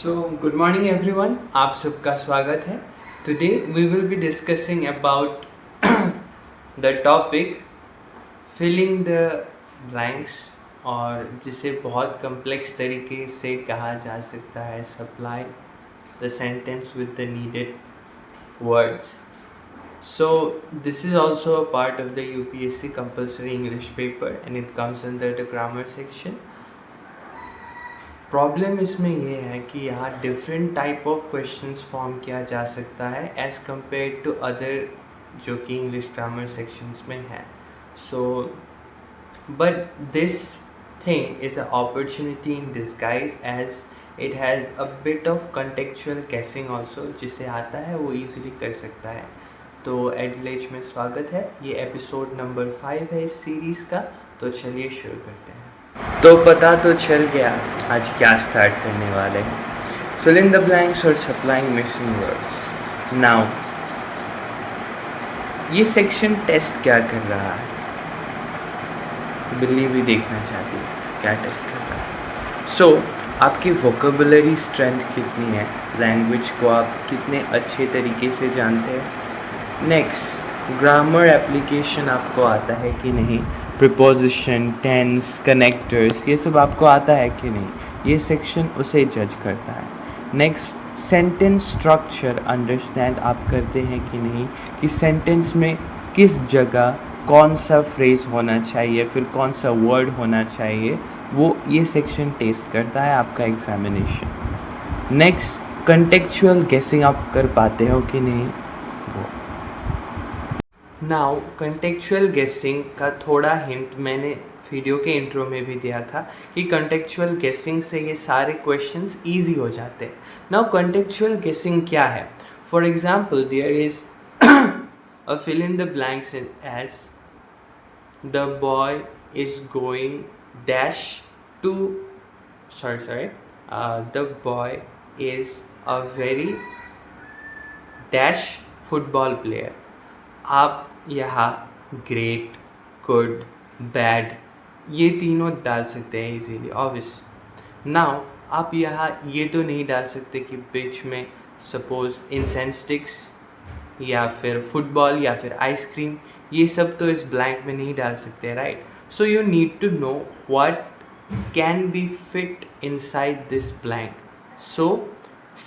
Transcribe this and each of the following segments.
So good morning everyone, आप सबका स्वागत है। Today we will be discussing about the topic filling the blanks, और जिसे बहुत कम्प्लेक्स तरीके से कहा जा सकता है supply the sentence with the needed words. So this is also a part of the UPSC compulsory English paper and it comes under the grammar section. Problem इसमें ये है कि यहाँ different type of questions form किया जा सकता है as compare to other जो कि इंग्लिश ग्रामर सेक्शंस में है. So but this thing is a opportunity in disguise as it has a bit of contextual guessing also. जिसे आता है वो ईजिली कर सकता है. तो एडलेज में स्वागत है. ये एपिसोड नंबर 5 है इस सीरीज़ का. तो चलिए शुरू करते हैं. तो पता तो चल गया आज क्या स्टार्ट करने वाले हैं. फिल इन द ब्लैंक्स और सप्लाइंग मिसिंग वर्ड्स. नाउ ये सेक्शन टेस्ट क्या कर रहा है, बिल्ली भी देखना चाहती है क्या टेस्ट कर रहा है. सो आपकी वोकेबुलरी स्ट्रेंथ कितनी है, लैंग्वेज को आप कितने अच्छे तरीके से जानते हैं. नेक्स्ट, ग्रामर एप्लीकेशन आपको आता है कि नहीं, प्रीपोजिशन, टेंस, कनेक्टर्स, ये सब आपको आता है कि नहीं, ये सेक्शन उसे जज करता है. नेक्स्ट, सेंटेंस स्ट्रक्चर अंडरस्टैंड आप करते हैं कि नहीं, कि सेंटेंस में किस जगह कौन सा फ्रेज होना चाहिए, फिर कौन सा वर्ड होना चाहिए, वो ये सेक्शन टेस्ट करता है आपका एग्जामिनेशन. नेक्स्ट, कंटेक्चुअल गेसिंग आप कर पाते हो कि नहीं वो. नाउ कंटेक्चुअल गेसिंग का थोड़ा हिंट मैंने वीडियो के इंट्रो में भी दिया था कि कंटेक्चुअल गेसिंग से ये सारे क्वेश्चंस इजी हो जाते हैं. नाउ कंटेक्चुअल गेसिंग क्या है? For example there is a fill in the blanks as the boy is going dash to the boy is a very dash football player. आप यहाँ ग्रेट, गुड, बैड ये तीनों डाल सकते हैं इजीली, ऑब्वियस. नाउ आप यहाँ ये तो नहीं डाल सकते कि बीच में सपोज इंसेंस स्टिक्स या फिर फुटबॉल या फिर आइसक्रीम, ये सब तो इस ब्लैंक में नहीं डाल सकते, right. So you need to know what can be fit inside this blank. So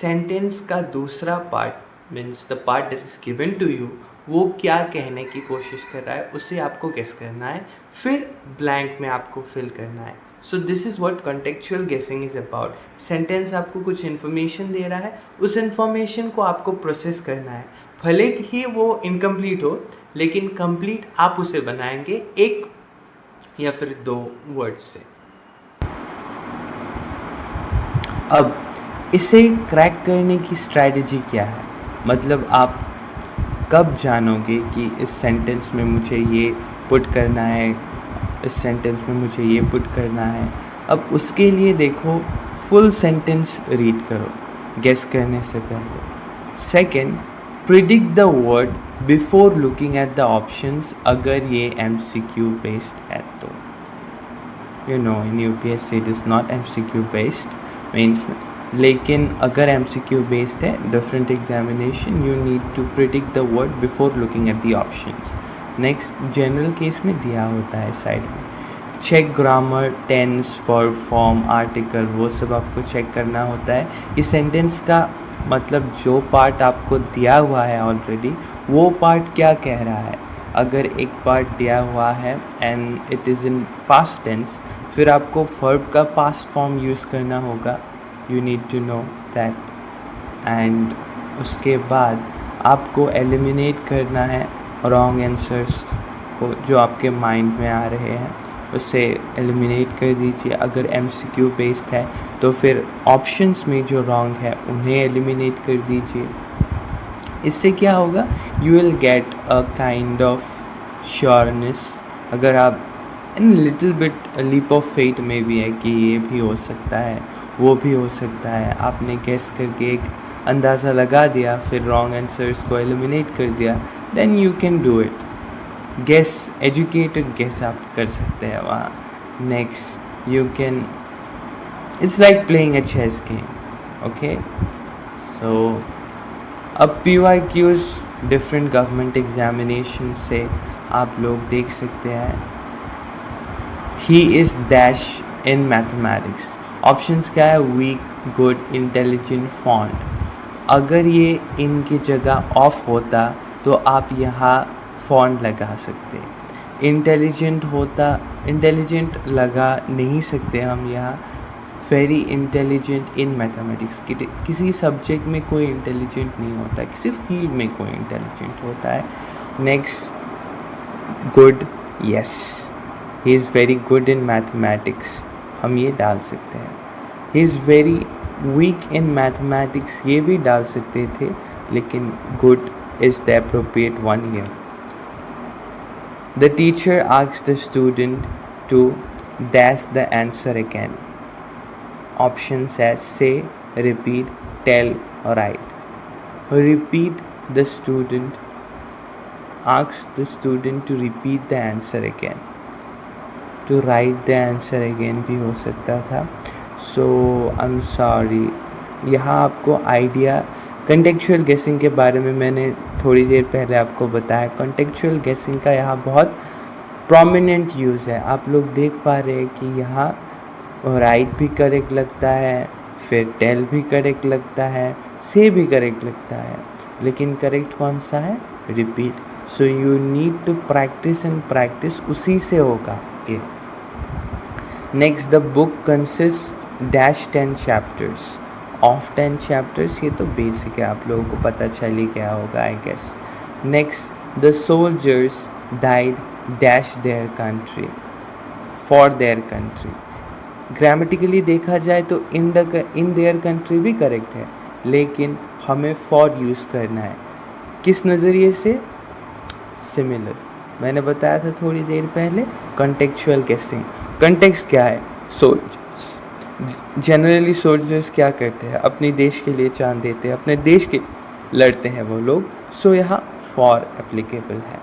sentence का दूसरा part means the part that is given to you, वो क्या कहने की कोशिश कर रहा है उसे आपको गेस करना है, फिर ब्लैंक में आपको फिल करना है. So this is what contextual guessing is about. Sentence आपको कुछ इन्फॉर्मेशन दे रहा है, उस इन्फॉर्मेशन को आपको प्रोसेस करना है. भले ही वो इनकम्प्लीट हो, लेकिन कंप्लीट आप उसे बनाएंगे एक या फिर दो वर्ड्स से. अब इसे क्रैक करने की स्ट्रैटेजी क्या है, मतलब आप कब जानोगे कि इस सेंटेंस में मुझे ये पुट करना है, इस सेंटेंस में मुझे ये पुट करना है. अब उसके लिए देखो, फुल सेंटेंस रीड करो गेस करने से पहले. Second, predict the word before looking at the options. अगर ये MCQ बेस्ड है तो you know in UPSC it is not MCQ based means, लेकिन अगर MCQ बेस्ड है different examination, you need to predict the word before looking at the options. Next, general case में दिया होता है साइड में, check grammar, tense, verb form, article, वो सब आपको चेक करना होता है. इस सेंटेंस का मतलब जो पार्ट आपको दिया हुआ है ऑलरेडी, वो पार्ट क्या कह रहा है. अगर एक पार्ट दिया हुआ है and it is in past tense, फिर आपको वर्ब का पास्ट फॉर्म यूज़ करना होगा. You need to know that. and उसके बाद आपको एलिमिनेट करना है रॉन्ग आंसर्स को जो आपके माइंड में आ रहे हैं, उसे एलिमिनेट कर दीजिए. अगर MCQ बेस्ड है तो फिर ऑप्शंस में जो रॉन्ग है उन्हें एलिमिनेट कर दीजिए. इससे क्या होगा, you will get a kind of sureness. अगर आप इन little bit leap of faith में भी है कि ये भी हो सकता है, वो भी हो सकता है, आपने गेस करके एक अंदाज़ा लगा दिया, फिर रॉन्ग आंसर्स को एलिमिनेट कर दिया, then you can do it. Guess, educated guess आप कर सकते हैं वहाँ. Next, you can, it's like playing a chess game. Okay. So अब PYQs डिफरेंट गवर्नमेंट एग्जामिनेशन से आप लोग देख सकते हैं। He is dash in mathematics. Options क्या है? Weak, good, intelligent, font. अगर ये इनकी जगह ऑफ होता तो आप यहाँ फॉन्ट लगा सकते। इंटेलिजेंट होता, इंटेलिजेंट लगा नहीं सकते हम यहाँ। Very intelligent in mathematics. किसी सब्जेक्ट में कोई इंटेलिजेंट नहीं होता, किसी फील्ड में कोई इंटेलिजेंट होता है। Next, good, yes, he is very good in mathematics, हम ये डाल सकते हैं। He is very weak in mathematics, ये भी डाल सकते थे, लेकिन good is the appropriate one here. The teacher asks the student to dash the answer again. Options as say, repeat, tell or write. Repeat, the student asks the student to repeat the answer again. To write the answer again भी हो सकता था। So I'm sorry, यहाँ आपको idea contextual गेसिंग के बारे में मैंने थोड़ी देर पहले आपको बताया। कंटेक्चुअल गेसिंग का यहाँ बहुत प्रोमिनेंट यूज़ है। आप लोग देख पा रहे हैं कि यहाँ राइट भी करेक्ट लगता है, फिर टेल भी करेक्ट लगता है, से भी करेक्ट लगता है, लेकिन करेक्ट कौन सा है? Repeat. So you need to practise and practise, उसी से होगा ये। Next, the book consist dash 10 chapters of 10 chapters. ये तो बेसिक है, आप लोगों को पता चल ही गया होगा I guess. Next, the soldiers died dash their country, for their country. Grammatically देखा जाए तो इन देयर कंट्री भी करेक्ट है, लेकिन हमें फॉर यूज़ करना है। किस नज़रिए से? सिमिलर, मैंने बताया था थोड़ी देर पहले, कॉन्टेक्चुअल गेसिंग। कॉन्टेक्स्ट क्या है? सोल्जर्स, जनरली सोल्जर्स क्या करते हैं? अपने देश के लिए जान देते हैं, अपने देश के लड़ते हैं वो लोग। सो यहाँ फॉर एप्लीकेबल है।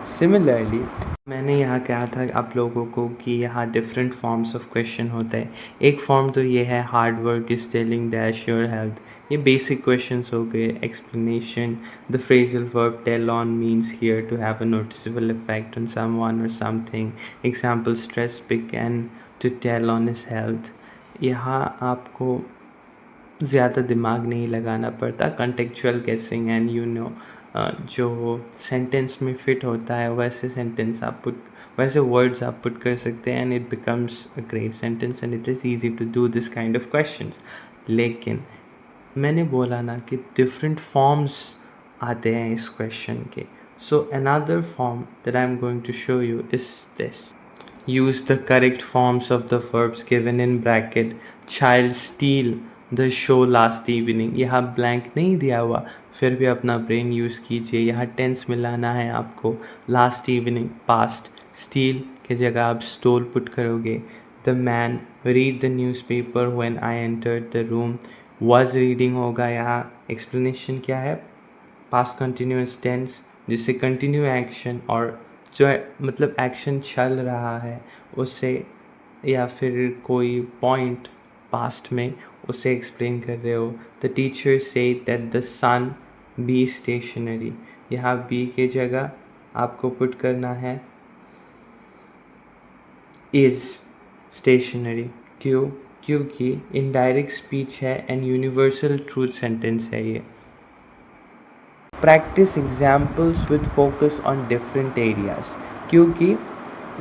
सिमिलरली मैंने यहाँ कहा था आप लोगों को कि यहाँ डिफरेंट फॉर्म्स ऑफ क्वेश्चन होते हैं। एक फॉर्म तो ये है hard work is telling dash your health, ये बेसिक क्वेश्चंस हो गए। Explanation, the phrasal verb tell on means here to have a noticeable effect on someone और something. Example, stress began to tell on his health. यहाँ आपको ज़्यादा दिमाग नहीं लगाना पड़ता। Contextual guessing and you know जो सेंटेंस में फिट होता है वैसे सेंटेंस आप वैसे वर्ड्स आप पुट कर सकते हैं and it becomes a great sentence and it is easy to do this kind of questions. लेकिन मैंने बोला ना कि डिफरेंट फॉर्म्स आते हैं इस क्वेश्चन के। So another form that I am going to show you is this. Use the correct forms of the verbs given in bracket. Child steal the show last evening. यहाँ blank नहीं दिया हुआ, फिर भी अपना ब्रेन यूज़ कीजिए। यहाँ tense मिलाना है आपको। लास्ट इवनिंग पास्ट, स्टील की जगह आप स्टोल पुट करोगे। The man read the newspaper when I entered the room, was reading होगा। यहाँ एक्सप्लेनेशन क्या है? पास्ट कंटिन्यूअस टेंस जिससे कंटिन्यू एक्शन और जो मतलब एक्शन चल रहा है उससे, या फिर कोई पॉइंट पास्ट में उसे एक्सप्लेन कर रहे हो। The teacher say that the sun be stationary, यहाँ बी के जगह आपको पुट करना है इज़ स्टेशनरी। क्यों? क्योंकि इनडायरेक्ट स्पीच है एंड यूनिवर्सल ट्रूथ सेंटेंस है ये। Practice examples with focus on different areas, क्योंकि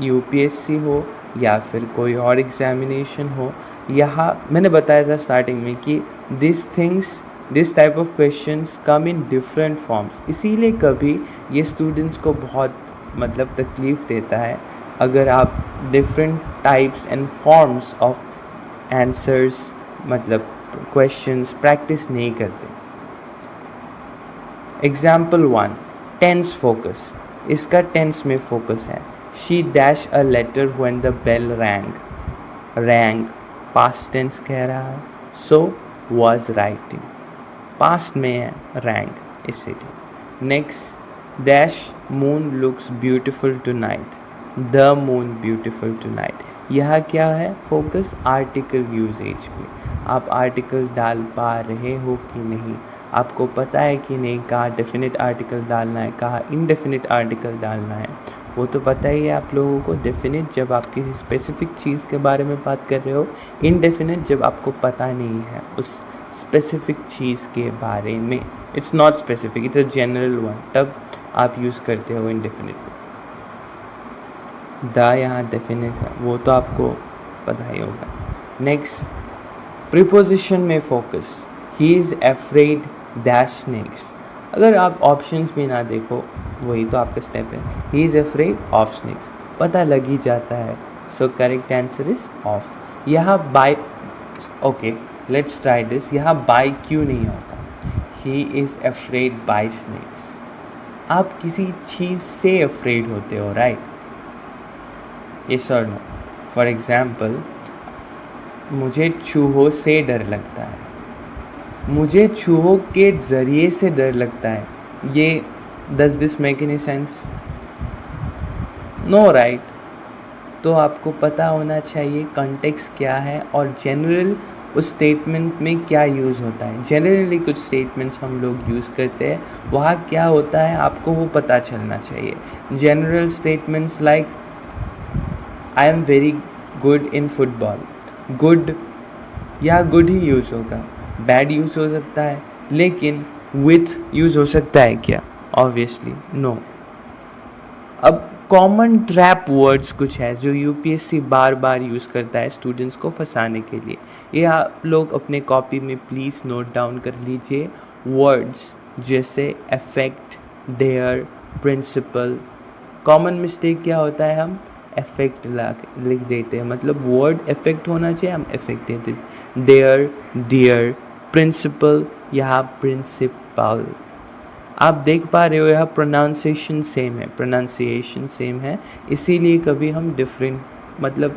यूपीएससी हो या फिर कोई और एग्जामिनेशन हो, यहाँ मैंने बताया था स्टार्टिंग में कि this type of questions come in different forms. इसीलिए कभी ये स्टूडेंट्स को बहुत मतलब तकलीफ़ देता है अगर आप different types and forms of answers मतलब क्वेश्चंस प्रैक्टिस नहीं करते। Example 1, tense focus. इसका टेंस में फोकस है। She dash a letter when the bell rang. Rang past tense कह रहा है, सो वॉज राइटिंग पास्ट में है, रैंग इसीलिए। Next, dash moon looks beautiful tonight, the moon beautiful tonight. यहाँ क्या है फोकस आर्टिकल यूजेज पे, आप आर्टिकल डाल पा रहे हो कि नहीं, आपको पता है कि नहीं कहाँ डेफिनेट आर्टिकल डालना है, कहाँ इनडेफिनेट आर्टिकल डालना है, वो तो पता ही है आप लोगों को। डेफिनेट जब आप किसी स्पेसिफिक चीज़ के बारे में बात कर रहे हो, इनडेफिनेट जब आपको पता नहीं है उस स्पेसिफिक चीज़ के बारे में, it's not specific, it's a general one, तब आप यूज़ करते हो इनडेफिनेट। द यहाँ डेफिनेट है, वो तो आपको पता ही होगा। नेक्स्ट प्रीपोजिशन में focus, he is afraid dash snakes. अगर आप ऑप्शंस भी ना देखो, वही तो आपका स्टेप है, he is afraid of snakes, पता लग ही जाता है। So correct answer is of. यहाँ by, okay let's try this, यहाँ बाय क्यों नहीं होता, he is afraid by snakes. आप किसी चीज़ से अफ्रेड होते हो, राइट? यस और नो? फॉर एग्जाम्पल, मुझे चूहों से डर लगता है, मुझे चूहों के ज़रिए से डर लगता है, ये does this make any sense? No, right? तो आपको पता होना चाहिए कॉन्टेक्स्ट क्या है और जनरल उस स्टेटमेंट में क्या यूज़ होता है। जनरली कुछ स्टेटमेंट्स हम लोग यूज़ करते हैं, वहाँ क्या होता है आपको वो पता चलना चाहिए। General statements like I am very good in football, good या गुड ही यूज़ होगा, बैड यूज़ हो सकता है, लेकिन विथ यूज़ हो सकता है क्या? Obviously no. अब कॉमन ट्रैप वर्ड्स कुछ है जो यूपीएससी बार बार यूज़ करता है स्टूडेंट्स को फंसाने के लिए, ये आप लोग अपने कॉपी में प्लीज़ नोट डाउन कर लीजिए। वर्ड्स जैसे affect, their, principal. Common mistake क्या होता है, हम अफेक्ट लिख देते हैं, मतलब वर्ड अफेक्ट होना चाहिए, हम अफेक्ट देते हैं। देयर, डियर, प्रिंसिपल, यहाँ प्रिंसिपल। आप देख पा रहे हो यहाँ प्रोनाउंसिएशन सेम है, प्रोनाउंसिएशन सेम है, इसीलिए कभी हम डिफरेंट, मतलब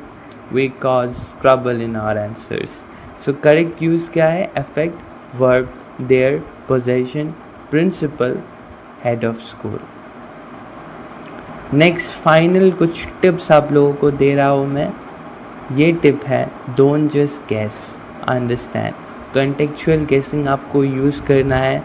we cause trouble in our answers. So correct use क्या है, affect, verb, their, possession, principal, head of school. Next final कुछ टिप्स आप लोगों को दे रहा हूँ मैं। ये टिप है, don't just guess, understand. Contextual guessing आपको यूज़ करना है,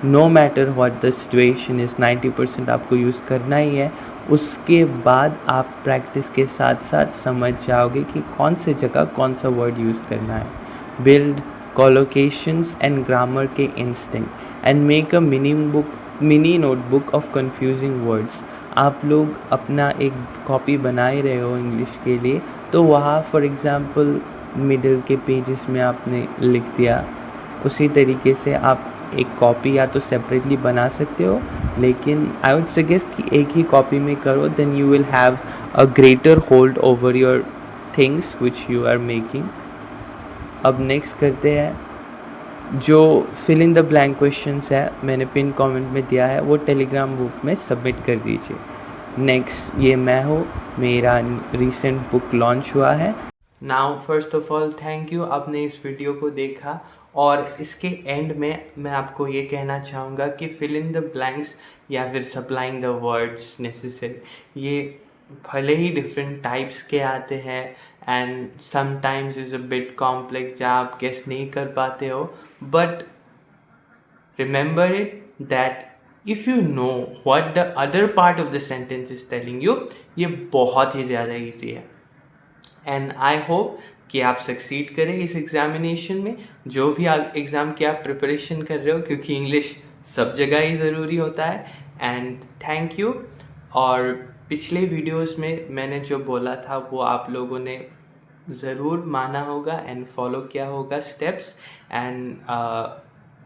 no matter what the situation is, 90% आपको यूज़ करना ही है। उसके बाद आप प्रैक्टिस के साथ साथ समझ जाओगे कि कौन से जगह कौन सा वर्ड यूज़ करना है। बिल्ड कोलोकेशंस एंड ग्रामर के instinct and make a mini notebook of confusing words. आप लोग अपना एक कॉपी बना ही रहे हो इंग्लिश के लिए, तो वहाँ फॉर एग्ज़ाम्पल मिडिल के पेजेस में आपने लिख दिया, उसी तरीके से आप एक कॉपी या तो सेपरेटली बना सकते हो, लेकिन आई वुड सजेस्ट कि एक ही कॉपी में करो, then you will have a greater hold over your things which you are making. अब नेक्स्ट करते हैं, जो fill in the blank questions है मैंने पिन कमेंट में दिया है, वो टेलीग्राम ग्रुप में सबमिट कर दीजिए। नेक्स्ट, ये मैं हूँ, मेरा रिसेंट बुक लॉन्च हुआ है। Now first of all thank you, आपने इस वीडियो को देखा, और इसके एंड में मैं आपको ये कहना चाहूँगा कि फिल इन द ब्लैंक्स या फिर सप्लाइंग द वर्ड्स नेसेसरी, ये भले ही डिफरेंट टाइप्स के आते हैं and sometimes is a bit complex जहाँ आप गेस नहीं कर पाते हो, but remember it that if you know what the other part of the sentence is telling you, ये बहुत ही ज़्यादा easy है। एंड आई होप कि आप सक्सीड करें इस एग्जामिनेशन में, जो भी एग्ज़ाम की आप प्रिपरेशन कर रहे हो, क्योंकि इंग्लिश सब जगह ही ज़रूरी होता है। And thank you. और पिछले वीडियोस में मैंने जो बोला था वो आप लोगों ने ज़रूर माना होगा एंड फॉलो किया होगा स्टेप्स। एंड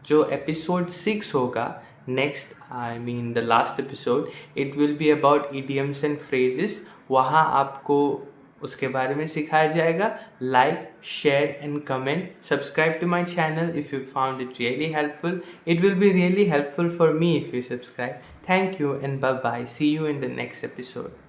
जो एपिसोड 6 होगा next, I mean the last episode, it will be about idioms and phrases. वहाँ आपको उसके बारे में सिखाया जाएगा। Like, share and comment, subscribe to my channel if you found it really helpful. It will be really helpful for me if you subscribe. Thank you and bye bye, see you in the next episode.